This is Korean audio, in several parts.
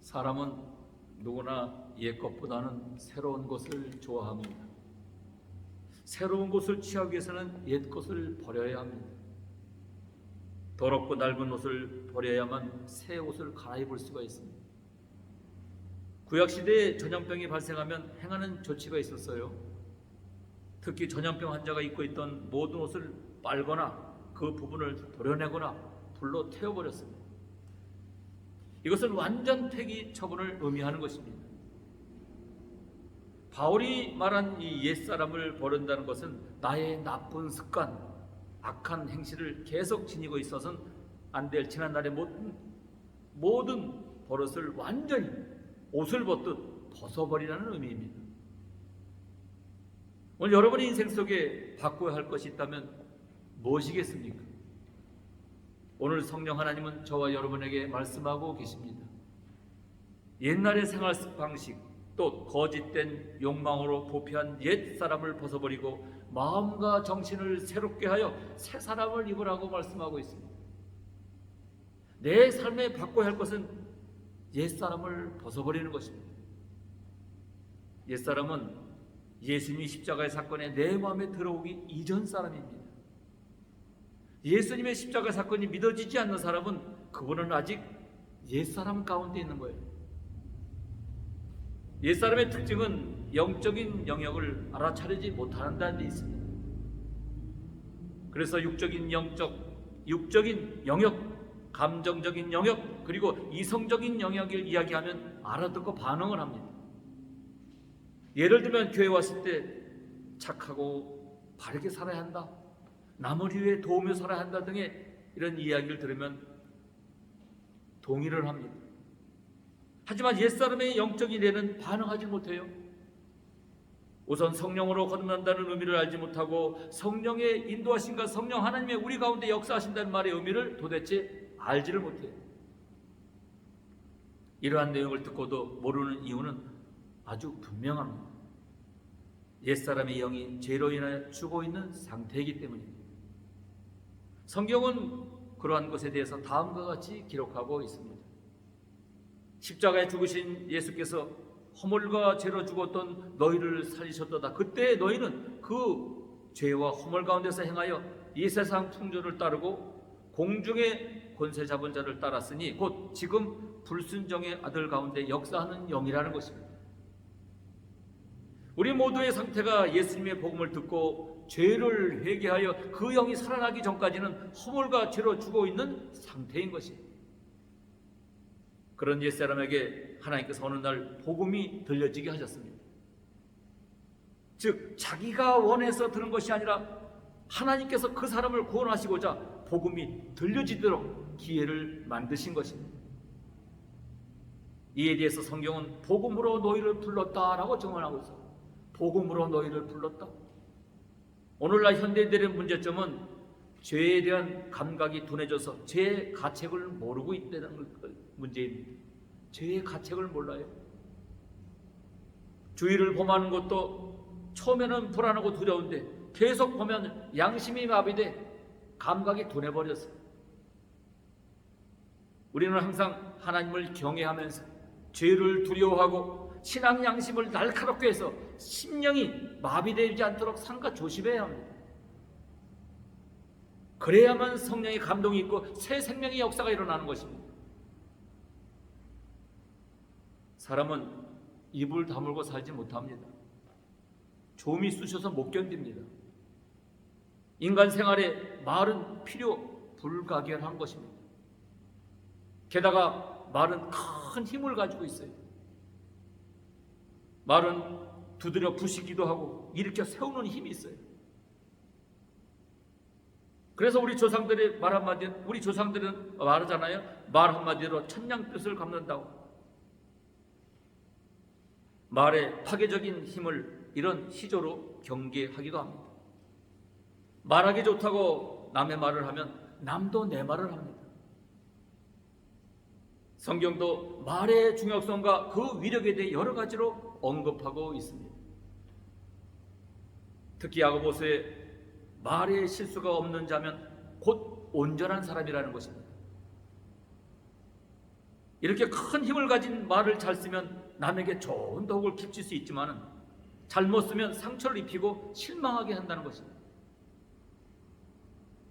사람은 누구나 옛 것보다는 새로운 것을 좋아합니다. 새로운 것을 취하기 위해서는 옛 것을 버려야 합니다. 더럽고 낡은 옷을 버려야만 새 옷을 갈아입을 수가 있습니다. 구약시대에 전염병이 발생하면 행하는 조치가 있었어요. 특히 전염병 환자가 입고 있던 모든 옷을 빨거나 그 부분을 도려내거나 불로 태워버렸습니다. 이것은 완전 폐기 처분을 의미하는 것입니다. 바울이 말한 이 옛사람을 버린다는 것은 나의 나쁜 습관, 악한 행실을 계속 지니고 있어서는 안 될 지난날의 모든 버릇을 완전히 옷을 벗듯 벗어버리라는 의미입니다. 오늘 여러분의 인생 속에 바꿔야 할 것이 있다면 무엇이겠습니까? 오늘 성령 하나님은 저와 여러분에게 말씀하고 계십니다. 옛날의 생활 방식, 또 거짓된 욕망으로 부패한 옛 사람을 벗어버리고 마음과 정신을 새롭게 하여 새 사람을 입으라고 말씀하고 있습니다. 내 삶에 바꿔야 할 것은 옛 사람을 벗어버리는 것입니다. 옛 사람은 예수님이 십자가의 사건에 내 마음에 들어오기 이전 사람입니다. 예수님의 십자가 사건이 믿어지지 않는 사람은 그분은 아직 옛사람 가운데 있는 거예요. 옛사람의 특징은 영적인 영역을 알아차리지 못한다는 데 있습니다. 그래서 육적인 영역, 감정적인 영역, 그리고 이성적인 영역을 이야기하면 알아듣고 반응을 합니다. 예를 들면 교회 왔을 때 착하고 바르게 살아야 한다, 남을 위해 도우며 살아야 한다 등의 이런 이야기를 들으면 동의를 합니다. 하지만 옛사람의 영적인 일에는 반응하지 못해요. 우선 성령으로 거듭난다는 의미를 알지 못하고 성령의 인도하심과 성령 하나님의 우리 가운데 역사하신다는 말의 의미를 도대체 알지를 못해요. 이러한 내용을 듣고도 모르는 이유는 아주 분명합니다. 옛사람의 영이 죄로 인하여 죽어 있는 상태이기 때문입니다. 성경은 그러한 것에 대해서 다음과 같이 기록하고 있습니다. 십자가에 죽으신 예수께서 허물과 죄로 죽었던 너희를 살리셨도다. 그때 너희는 그 죄와 허물 가운데서 행하여 이 세상 풍조를 따르고 공중의 권세 잡은 자를 따랐으니 곧 지금 불순종의 아들 가운데 역사하는 영이라는 것입니다. 우리 모두의 상태가 예수님의 복음을 듣고 죄를 회개하여 그 영이 살아나기 전까지는 허물과 죄로 죽어 있는 상태인 것입니다. 그런 옛사람에게 하나님께서 어느 날 복음이 들려지게 하셨습니다. 즉 자기가 원해서 들은 것이 아니라 하나님께서 그 사람을 구원하시고자 복음이 들려지도록 기회를 만드신 것입니다. 이에 대해서 성경은 복음으로 너희를 불렀다라고 증언하고 있어요. 복음으로 너희를 불렀다. 오늘날 현대인들의 문제점은 죄에 대한 감각이 둔해져서 죄의 가책을 모르고 있다는 문제입니다. 죄의 가책을 몰라요. 주위를 범하는 것도 처음에는 불안하고 두려운데 계속 보면 양심이 마비돼 감각이 둔해버렸어요. 우리는 항상 하나님을 경외하면서 죄를 두려워하고 신앙 양심을 날카롭게 해서 심령이 마비되지 않도록 삼가 조심해야 합니다. 그래야만 성령의 감동이 있고 새 생명의 역사가 일어나는 것입니다. 사람은 입을 다물고 살지 못합니다. 좀이 쑤셔서 못 견딥니다. 인간 생활에 말은 필요 불가결한 것입니다. 게다가 말은 큰 힘을 가지고 있어요. 말은 두드려 부시기도 하고 일으켜 세우는 힘이 있어요. 그래서 우리 조상들은 말하잖아요. 말 한마디로 천냥 뜻을 갚는다고. 말의 파괴적인 힘을 이런 시조로 경계하기도 합니다. 말하기 좋다고 남의 말을 하면 남도 내 말을 합니다. 성경도 말의 중요성과 그 위력에 대해 여러 가지로 언급하고 있습니다. 특히 야고보서에 말에 실수가 없는 자면 곧 온전한 사람이라는 것입니다. 이렇게 큰 힘을 가진 말을 잘 쓰면 남에게 좋은 덕을 끼칠 수 있지만 잘못 쓰면 상처를 입히고 실망하게 한다는 것입니다.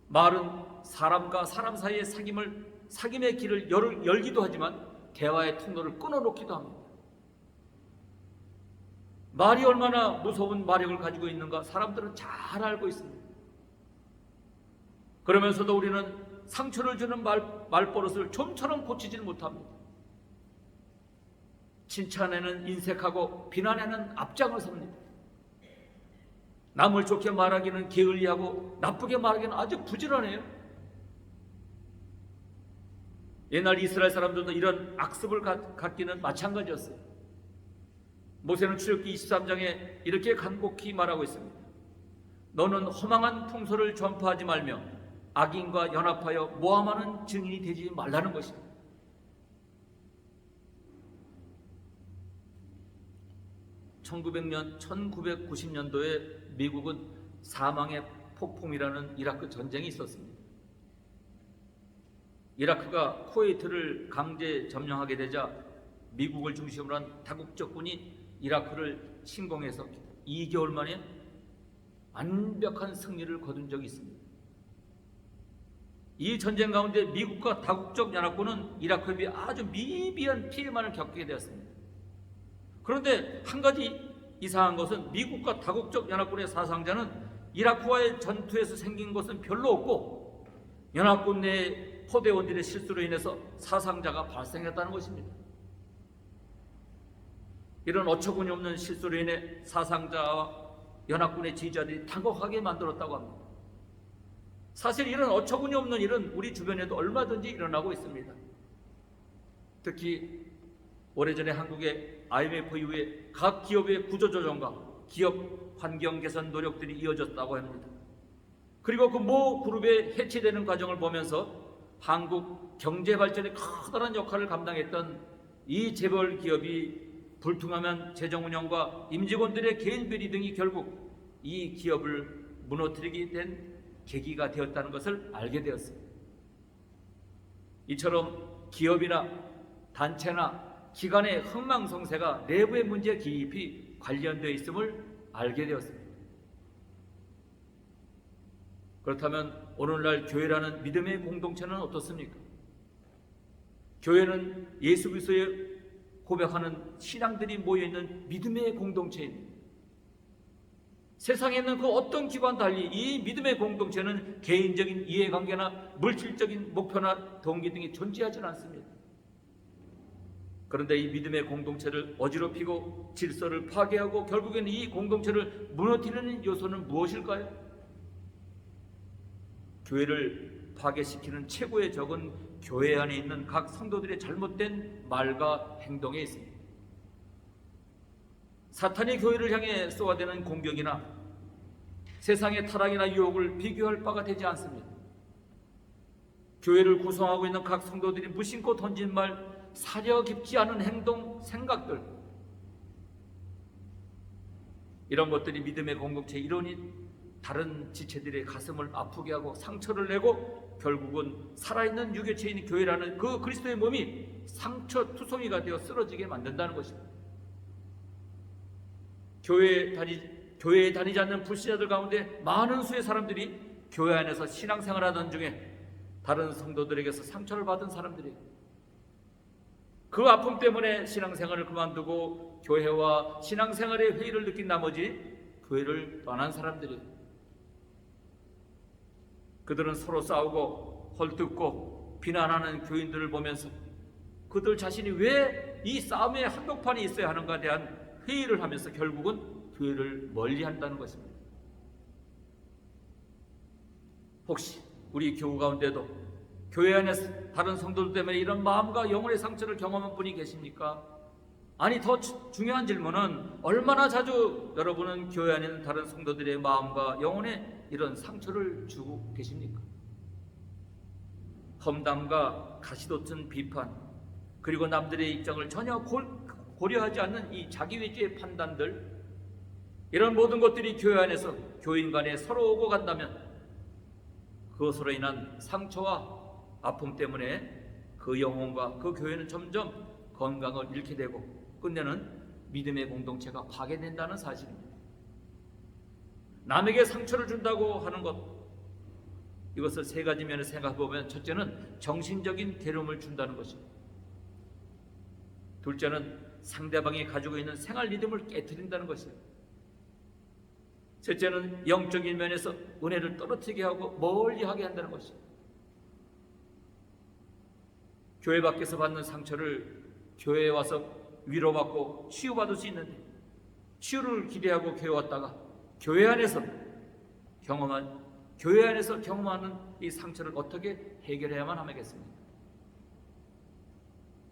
말은 사람과 사람 사이의 사귐의 길을 열기도 하지만 대화의 통로를 끊어놓기도 합니다. 말이 얼마나 무서운 마력을 가지고 있는가 사람들은 잘 알고 있습니다. 그러면서도 우리는 상처를 주는 말버릇을 좀처럼 고치질 못합니다. 칭찬에는 인색하고 비난에는 앞장을 섭니다. 남을 좋게 말하기는 게을리하고 나쁘게 말하기는 아주 부지런해요. 옛날 이스라엘 사람들도 이런 악습을 갖기는 마찬가지였어요. 모세는 출애굽기 23장에 이렇게 간곡히 말하고 있습니다. 너는 허망한 풍소를 전파하지 말며 악인과 연합하여 모함하는 증인이 되지 말라는 것입니다. 1990년도에 미국은 사망의 폭풍이라는 이라크 전쟁이 있었습니다. 이라크가 쿠웨이트를 강제 점령하게 되자 미국을 중심으로 한 다국적군이 이라크를 침공해서 2개월 만에 완벽한 승리를 거둔 적이 있습니다. 이 전쟁 가운데 미국과 다국적 연합군은 이라크에 아주 미비한 피해만을 겪게 되었습니다. 그런데 한 가지 이상한 것은 미국과 다국적 연합군의 사상자는 이라크와의 전투에서 생긴 것은 별로 없고 연합군 내 포대원들의 실수로 인해서 사상자가 발생했다는 것입니다. 이런 어처구니 없는 실수로 인해 사상자와 연합군의 지휘자들이 당혹하게 만들었다고 합니다. 사실 이런 어처구니 없는 일은 우리 주변에도 얼마든지 일어나고 있습니다. 특히 오래전에 한국의 IMF 이후에 각 기업의 구조조정과 기업 환경 개선 노력들이 이어졌다고 합니다. 그리고 그 모 그룹의 해체되는 과정을 보면서 한국 경제 발전에 커다란 역할을 감당했던 이 재벌 기업이 불투명한 재정 운영과 임직원들의 개인 비리 등이 결국 이 기업을 무너뜨리게 된 계기가 되었다는 것을 알게 되었습니다. 이처럼 기업이나 단체나 기관의 흥망성쇠가 내부의 문제에 깊이 관련되어 있음을 알게 되었습니다. 그렇다면 오늘날 교회라는 믿음의 공동체는 어떻습니까? 교회는 예수 그리스도의 고백하는 신앙들이 모여있는 믿음의 공동체입니다. 세상에 있는 그 어떤 기관 달리 이 믿음의 공동체는 개인적인 이해관계나 물질적인 목표나 동기 등이 존재하지는 않습니다. 그런데 이 믿음의 공동체를 어지럽히고 질서를 파괴하고 결국에는 이 공동체를 무너뜨리는 요소는 무엇일까요? 교회를 파괴시키는 최고의 적은 교회 안에 있는 각 성도들의 잘못된 말과 행동에 있습니다. 사탄이 교회를 향해 쏘아대는 공격이나 세상의 타락이나 유혹을 비교할 바가 되지 않습니다. 교회를 구성하고 있는 각 성도들이 무심코 던진 말, 사려 깊지 않은 행동, 생각들, 이런 것들이 믿음의 공동체 일원인 다른 지체들의 가슴을 아프게 하고 상처를 내고 결국은 살아있는 유교체인 교회라는 그 그리스도의 몸이 상처투성이가 되어 쓰러지게 만든다는 것입니다. 교회에 다니지 않는 불신자들 가운데 많은 수의 사람들이 교회 안에서 신앙생활 하던 중에 다른 성도들에게서 상처를 받은 사람들이 그 아픔 때문에 신앙생활을 그만두고 교회와 신앙생활의 회의를 느낀 나머지 교회를 떠난 사람들이, 그들은 서로 싸우고 헐뜯고 비난하는 교인들을 보면서 그들 자신이 왜 이 싸움의 한복판에 있어야 하는가에 대한 회의를 하면서 결국은 교회를 멀리한다는 것입니다. 혹시 우리 교우 가운데도 교회 안에서 다른 성도들 때문에 이런 마음과 영혼의 상처를 경험한 분이 계십니까? 아니, 더 중요한 질문은 얼마나 자주 여러분은 교회 안에 있는 다른 성도들의 마음과 영혼에 이런 상처를 주고 계십니까? 험담과 가시돋친 비판, 그리고 남들의 입장을 전혀 고려하지 않는 이 자기위주의 판단들, 이런 모든 것들이 교회 안에서 교인 간에 서로 오고 간다면 그것으로 인한 상처와 아픔 때문에 그 영혼과 그 교회는 점점 건강을 잃게 되고 끝내는 믿음의 공동체가 파괴된다는 사실입니다. 남에게 상처를 준다고 하는 것, 이것을 세 가지 면에서 생각해보면 첫째는 정신적인 괴로움을 준다는 것입니다. 둘째는 상대방이 가지고 있는 생활 리듬을 깨트린다는 것이에요. 셋째는 영적인 면에서 은혜를 떨어뜨리게 하고 멀리하게 한다는 것이에요. 교회 밖에서 받는 상처를 교회에 와서 위로받고 치유받을 수 있는데 치유를 기대하고 교회 왔다가 교회 안에서 경험하는 이 상처를 어떻게 해결해야만 하겠습니까?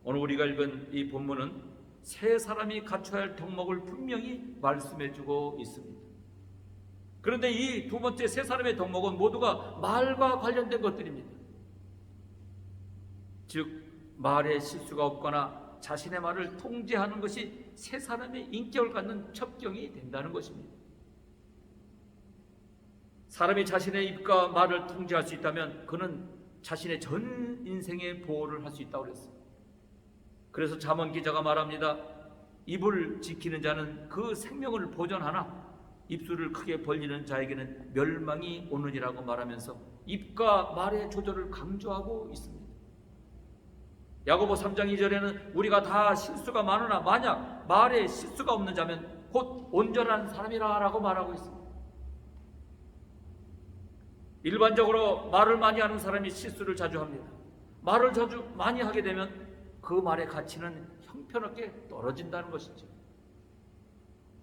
오늘 우리가 읽은 이 본문은 세 사람이 갖춰야 할 덕목을 분명히 말씀해주고 있습니다. 그런데 이 두 번째 세 사람의 덕목은 모두가 말과 관련된 것들입니다. 즉 말에 실수가 없거나 자신의 말을 통제하는 것이 세 사람의 인격을 갖는 첩경이 된다는 것입니다. 사람이 자신의 입과 말을 통제할 수 있다면 그는 자신의 전 인생의 보호를 할 수 있다고 그랬어요. 그래서 잠언 기자가 말합니다. 입을 지키는 자는 그 생명을 보존하나 입술을 크게 벌리는 자에게는 멸망이 오느니라고 말하면서 입과 말의 조절을 강조하고 있습니다. 야고보 3장 2절에는 우리가 다 실수가 많으나 만약 말에 실수가 없는 자면 곧 온전한 사람이라 라고 말하고 있습니다. 일반적으로 말을 많이 하는 사람이 실수를 자주 합니다. 말을 자주 많이 하게 되면 그 말의 가치는 형편없게 떨어진다는 것이죠.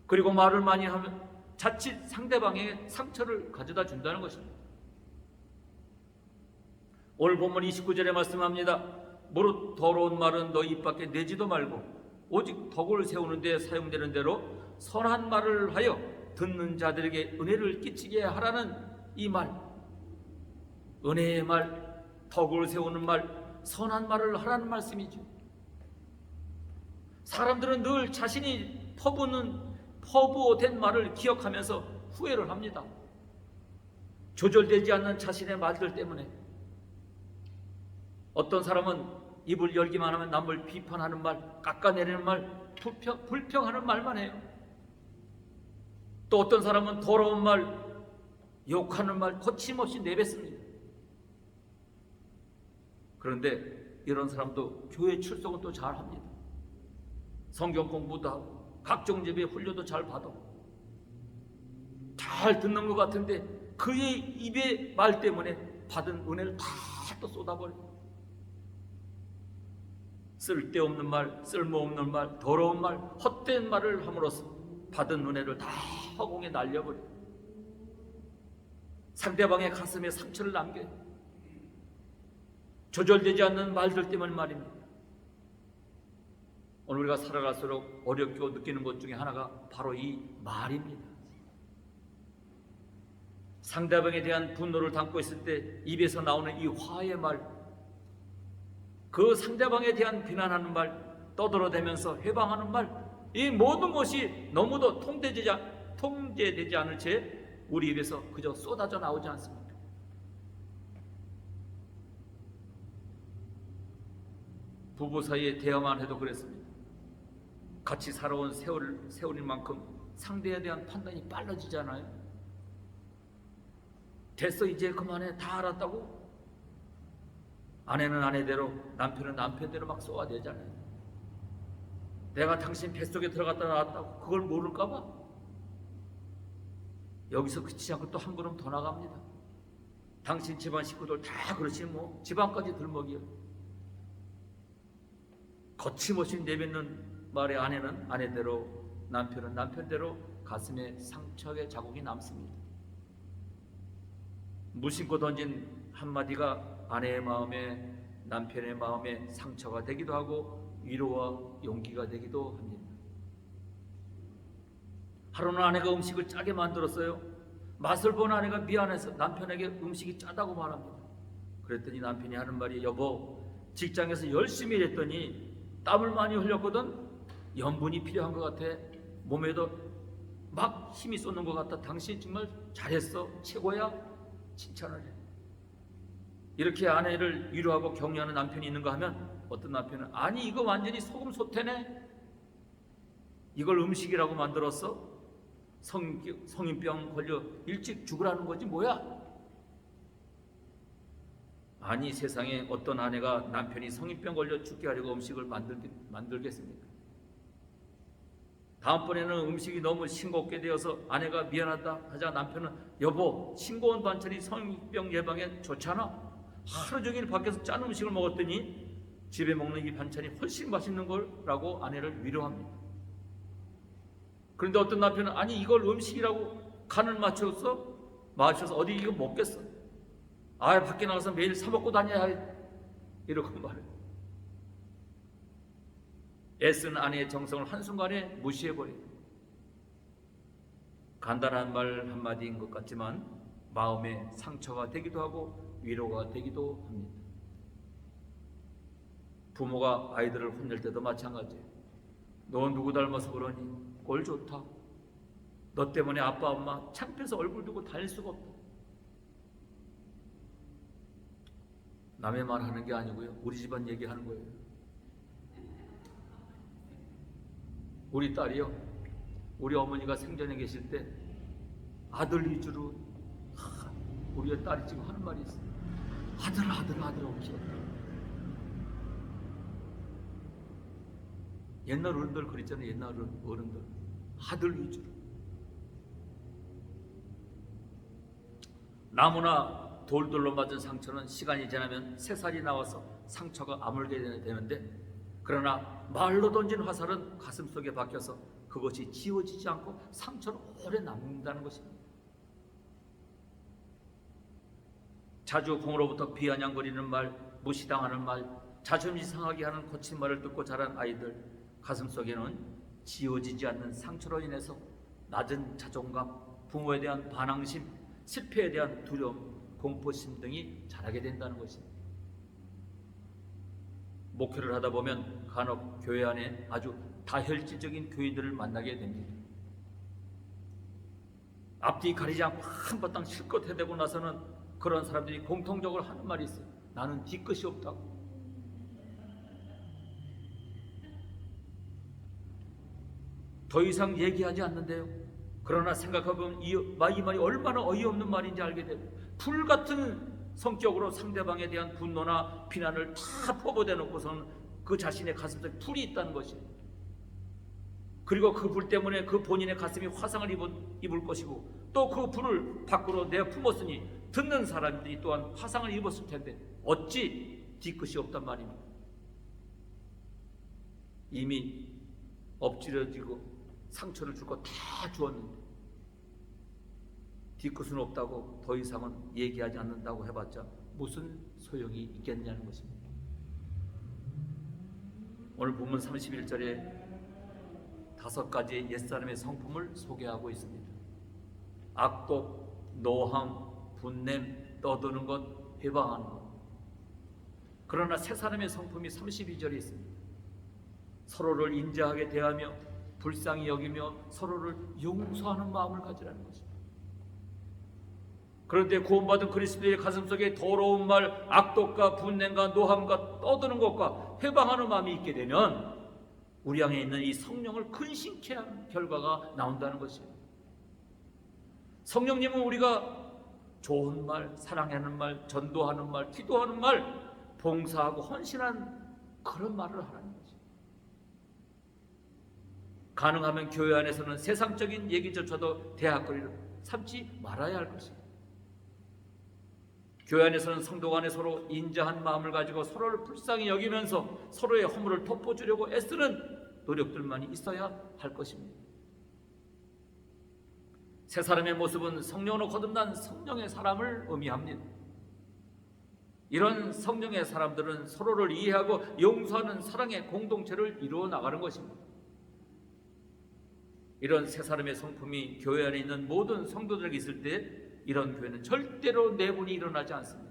그리고 말을 많이 하면 자칫 상대방에게 상처를 가져다 준다는 것입니다. 오늘 본문 29절에 말씀합니다. 무릇 더러운 말은 너 입 밖에 내지도 말고 오직 덕을 세우는 데 사용되는 대로 선한 말을 하여 듣는 자들에게 은혜를 끼치게 하라는 이 말, 은혜의 말, 덕을 세우는 말, 선한 말을 하라는 말씀이죠. 사람들은 늘 자신이 퍼부어된 말을 기억하면서 후회를 합니다. 조절되지 않는 자신의 말들 때문에. 어떤 사람은 입을 열기만 하면 남을 비판하는 말, 깎아내리는 말, 불평하는 말만 해요. 또 어떤 사람은 더러운 말, 욕하는 말 거침없이 내뱉습니다. 그런데 이런 사람도 교회 출석은 또 잘합니다. 성경 공부도 하고 각종 예배 훈련도 잘 받아. 잘 듣는 것 같은데 그의 입의 말 때문에 받은 은혜를 다 또 쏟아버려요. 쓸데없는 말, 쓸모없는 말, 더러운 말, 헛된 말을 함으로써 받은 은혜를 다 허공에 날려버려요. 상대방의 가슴에 상처를 남겨요. 조절되지 않는 말들 때문에 말입니다. 오늘 우리가 살아갈수록 어렵게 느끼는 것 중에 하나가 바로 이 말입니다. 상대방에 대한 분노를 담고 있을 때 입에서 나오는 이 화의 말, 그 상대방에 대한 비난하는 말, 떠들어대면서 해방하는 말, 이 모든 것이 너무도 통제되지 않을 채 우리 입에서 그저 쏟아져 나오지 않습니까? 부부 사이의 대화만 해도 그랬습니다. 같이 살아온 세월인 만큼 상대에 대한 판단이 빨라지잖아요. 됐어 이제 그만해 다 알았다고? 아내는 아내대로 남편은 남편대로 막 쏘아대잖아요. 내가 당신 뱃속에 들어갔다 나왔다고 그걸 모를까 봐? 여기서 그치지 않고 또 한 걸음 더 나갑니다. 당신 집안 식구들 다 그렇지 뭐 집안까지 들먹이요. 거침없이 내뱉는 말에 아내는 아내대로 남편은 남편대로 가슴에 상처의 자국이 남습니다. 무심코 던진 한마디가 아내의 마음에 남편의 마음에 상처가 되기도 하고 위로와 용기가 되기도 합니다. 하루는 아내가 음식을 짜게 만들었어요. 맛을 본 아내가 미안해서 남편에게 음식이 짜다고 말합니다. 그랬더니 남편이 하는 말이 여보 직장에서 열심히 일했더니 땀을 많이 흘렸거든. 염분이 필요한 것 같아. 몸에도 막 힘이 쏟는 것 같아. 당신 정말 잘했어. 최고야. 칭찬을 해. 이렇게 아내를 위로하고 격려하는 남편이 있는가 하면 어떤 남편은 아니 이거 완전히 소금 소태네. 이걸 음식이라고 만들었어? 성인병 걸려 일찍 죽으라는 거지 뭐야? 아니 세상에 어떤 아내가 남편이 성인병 걸려 죽게 하려고 음식을 만들겠습니까? 다음번에는 음식이 너무 싱겁게 되어서 아내가 미안하다 하자 남편은 여보 싱거운 반찬이 성인병 예방에 좋잖아. 하루 종일 밖에서 짠 음식을 먹었더니 집에 먹는 이 반찬이 훨씬 맛있는 걸 라고 아내를 위로합니다. 그런데 어떤 남편은 아니 이걸 음식이라고 간을 맞춰서 어디 이거 먹겠어? 아 밖에 나가서 매일 사 먹고 다녀야 이러고 말해요. 애쓰는 아내의 정성을 한순간에 무시해버려요. 간단한 말 한마디인 것 같지만 마음에 상처가 되기도 하고 위로가 되기도 합니다. 부모가 아이들을 혼낼 때도 마찬가지예요. 너 누구 닮아서 그러니? 꼴 좋다. 너 때문에 아빠 엄마 창피해서 얼굴 두고 다닐 수가 없다. 남의 말 하는 게 아니고요. 우리 집안 얘기하는 거예요. 우리 딸이요. 우리 어머니가 생전에 계실 때 아들 위주로 우리 딸이 지금 하는 말이 있어요. 아들 키웠다. 옛날 어른들 그랬잖아요. 옛날 어른들 아들 위주로. 나무나 돌돌로 맞은 상처는 시간이 지나면 새살이 나와서 상처가 아물게 되는데 그러나 말로 던진 화살은 가슴속에 박혀서 그것이 지워지지 않고 상처는 오래 남는다는 것입니다. 자주 부모로부터 비아냥거리는 말, 무시당하는 말, 자존심 상하게 하는 거친 말을 듣고 자란 아이들 가슴속에는 지워지지 않는 상처로 인해서 낮은 자존감, 부모에 대한 반항심, 실패에 대한 두려움, 공포심 등이 자라게 된다는 것입니다. 목회를 하다 보면 간혹 교회 안에 아주 다혈질적인 교인들을 만나게 됩니다. 앞뒤 가리지 않고 한바탕 실컷 해대고 나서는 그런 사람들이 공통적으로 하는 말이 있어요. 나는 뒤끝이 없다고. 더 이상 얘기하지 않는데요. 그러나 생각해보면 이 말이 얼마나 어이없는 말인지 알게 되고 불같은 성격으로 상대방에 대한 분노나 비난을 다 퍼부어대놓고서는 그 자신의 가슴속에 불이 있다는 것이에요. 그리고 그 불 때문에 그 본인의 가슴이 화상을 입을 것이고 또 그 불을 밖으로 내뿜었으니 듣는 사람들이 또한 화상을 입었을 텐데 어찌 뒤끝이 없단 말입니다. 이미 엎질러지고 상처를 줄 거 다 주었는데 뒤끝은 없다고 더 이상은 얘기하지 않는다고 해봤자 무슨 소용이 있겠냐는 것입니다. 오늘 본문 31절에 5가지의 옛사람의 성품을 소개하고 있습니다. 악독, 노함, 분냄, 떠드는 것, 회방하는 것. 그러나 새 사람의 성품이 32절에 있습니다. 서로를 인자하게 대하며 불쌍히 여기며 서로를 용서하는 마음을 가지라는 것입니다. 그런데 구원받은 그리스도의 가슴속에 더러운 말, 악독과 분냄과 노함과 떠드는 것과 회방하는 마음이 있게 되면 우리 안에 있는 이 성령을 근심케 하는 결과가 나온다는 것이에요. 성령님은 우리가 좋은 말, 사랑하는 말, 전도하는 말, 기도하는 말, 봉사하고 헌신한 그런 말을 하라는 거죠. 가능하면 교회 안에서는 세상적인 얘기조차도 대학거리를 삼지 말아야 할 것입니다. 교회 안에서는 성도 간에 서로 인자한 마음을 가지고 서로를 불쌍히 여기면서 서로의 허물을 덮어주려고 애쓰는 노력들만이 있어야 할 것입니다. 새 사람의 모습은 성령으로 거듭난 성령의 사람을 의미합니다. 이런 성령의 사람들은 서로를 이해하고 용서하는 사랑의 공동체를 이루어 나가는 것입니다. 이런 새 사람의 성품이 교회 안에 있는 모든 성도들에게 있을 때 이런 교회는 절대로 내분이 일어나지 않습니다.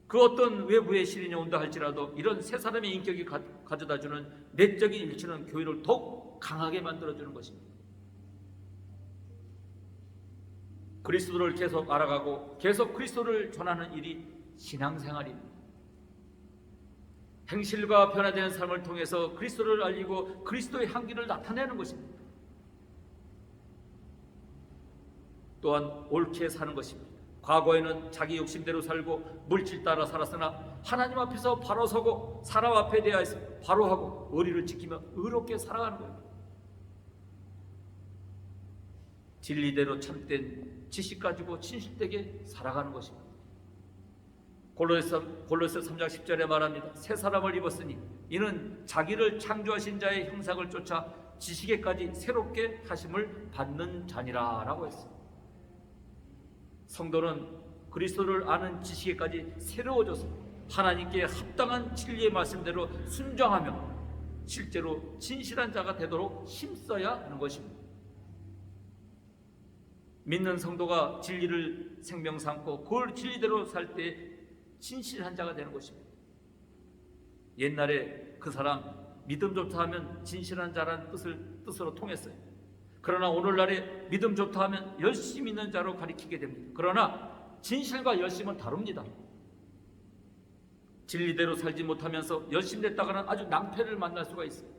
그 어떤 외부의 시련이 온다 할지라도 이런 새 사람의 인격이 가져다주는 내적인 일치는 교회를 더욱 강하게 만들어주는 것입니다. 그리스도를 계속 알아가고 계속 그리스도를 전하는 일이 신앙생활입니다. 행실과 변화되는 삶을 통해서 그리스도를 알리고 그리스도의 향기를 나타내는 것입니다. 또한 옳게 사는 것입니다. 과거에는 자기 욕심대로 살고 물질 따라 살았으나 하나님 앞에서 바로 서고 사람 앞에 대하여서 바로 하고 의리를 지키며 의롭게 살아가는 거예요. 진리대로 참된 지식 가지고 진실되게 살아가는 것입니다. 골로새 3장 10절에 말합니다. 새 사람을 입었으니 이는 자기를 창조하신 자의 형상을 쫓아 지식에까지 새롭게 하심을 받는 자니라 라고 했습니다. 성도는 그리스도를 아는 지식에까지 새로워져서 하나님께 합당한 진리의 말씀대로 순종하며 실제로 진실한 자가 되도록 힘써야 하는 것입니다. 믿는 성도가 진리를 생명 삼고 그걸 진리대로 살 때 진실한 자가 되는 것입니다. 옛날에 그 사람 믿음 좋다 하면 진실한 자라는 뜻으로 통했어요. 그러나 오늘날에 믿음 좋다 하면 열심 있는 자로 가리키게 됩니다. 그러나 진실과 열심은 다릅니다. 진리대로 살지 못하면서 열심냈다가는 아주 낭패를 만날 수가 있어요.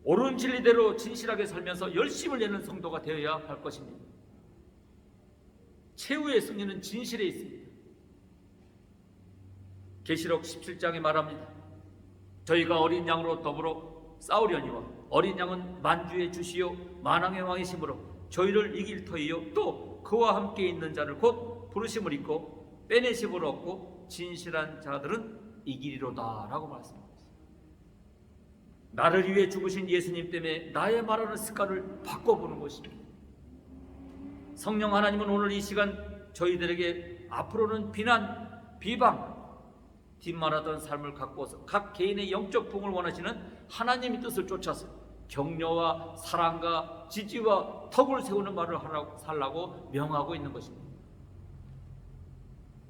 옳은 진리대로 진실하게 살면서 열심을 내는 성도가 되어야 할 것입니다. 최후의 승리는 진실에 있습니다. 계시록 17장에 말합니다. 저희가 어린 양으로 더불어 싸우려니와 어린 양은 만주의 주시요 만왕의 왕이시므로 저희를 이길 터이요 또 그와 함께 있는 자를 곧 부르심을 입고 빼내심을 얻고 진실한 자들은 이기리로다 라고 말씀합니다. 나를 위해 죽으신 예수님 때문에 나의 말하는 습관을 바꿔보는 것입니다. 성령 하나님은 오늘 이 시간 저희들에게 앞으로는 비난, 비방, 뒷말하던 삶을 갖고서 각 개인의 영적 부흥을 원하시는 하나님의 뜻을 쫓아서 격려와 사랑과 지지와 덕을 세우는 말을 살라고 명하고 있는 것입니다.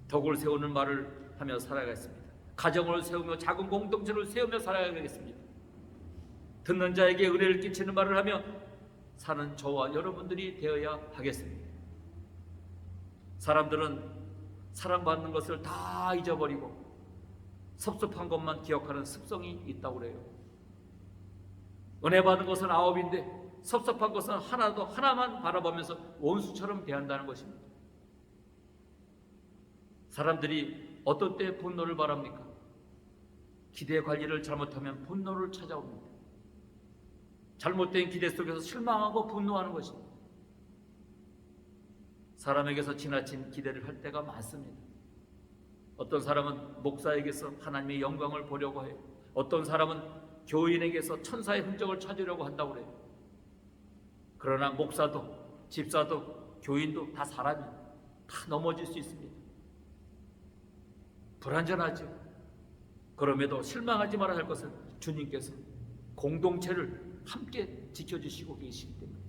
덕을 세우는 말을 하며 살아가겠습니다. 가정을 세우며 작은 공동체를 세우며 살아가겠습니다. 듣는 자에게 은혜를 끼치는 말을 하며 사는 저와 여러분들이 되어야 하겠습니다. 사람들은 사랑받는 것을 다 잊어버리고 섭섭한 것만 기억하는 습성이 있다고 그래요. 은혜 받은 것은 9인데 섭섭한 것은 하나만 바라보면서 원수처럼 대한다는 것입니다. 사람들이 어떤 때 분노를 바랍니까? 기대 관리를 잘못하면 분노를 찾아옵니다. 잘못된 기대 속에서 실망하고 분노하는 것입니다. 사람에게서 지나친 기대를 할 때가 많습니다. 어떤 사람은 목사에게서 하나님의 영광을 보려고 해요. 어떤 사람은 교인에게서 천사의 흔적을 찾으려고 한다고 해요. 그러나 목사도 집사도 교인도 다 사람이에요. 다 넘어질 수 있습니다. 불완전하죠. 그럼에도 실망하지 말아야 할 것은 주님께서 공동체를 함께 지켜주시고 계시기 때문에.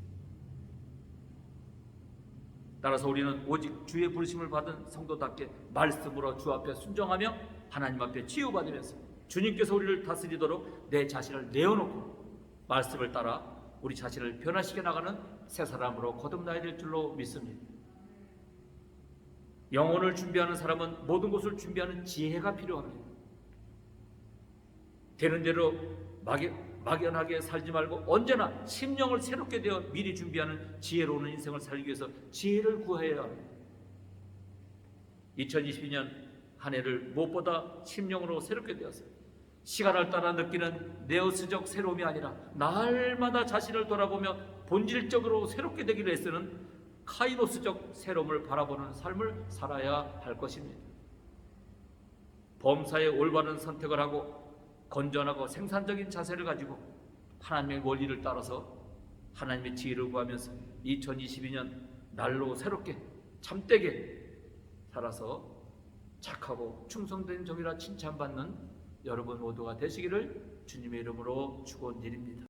따라서 우리는 오직 주의 부르심을 받은 성도답게 말씀으로 주 앞에 순종하며 하나님 앞에 치유받으면서 주님께서 우리를 다스리도록 내 자신을 내어놓고 말씀을 따라 우리 자신을 변화시켜 나가는 새 사람으로 거듭나야 될 줄로 믿습니다. 영혼을 준비하는 사람은 모든 것을 준비하는 지혜가 필요합니다. 되는 대로 막연하게 살지 말고 언제나 심령을 새롭게 되어 미리 준비하는 지혜로운 인생을 살기 위해서 지혜를 구해야 합니다. 2022년 한 해를 무엇보다 심령으로 새롭게 되었어요. 시간을 따라 느끼는 네오스적 새로움이 아니라 날마다 자신을 돌아보며 본질적으로 새롭게 되기를 애쓰는 카이노스적 새로움을 바라보는 삶을 살아야 할 것입니다. 범사에 올바른 선택을 하고 건전하고 생산적인 자세를 가지고 하나님의 원리를 따라서 하나님의 지혜를 구하면서 2022년 날로 새롭게 참되게 살아서 착하고 충성된 종이라 칭찬받는 여러분 모두가 되시기를 주님의 이름으로 축원드립니다.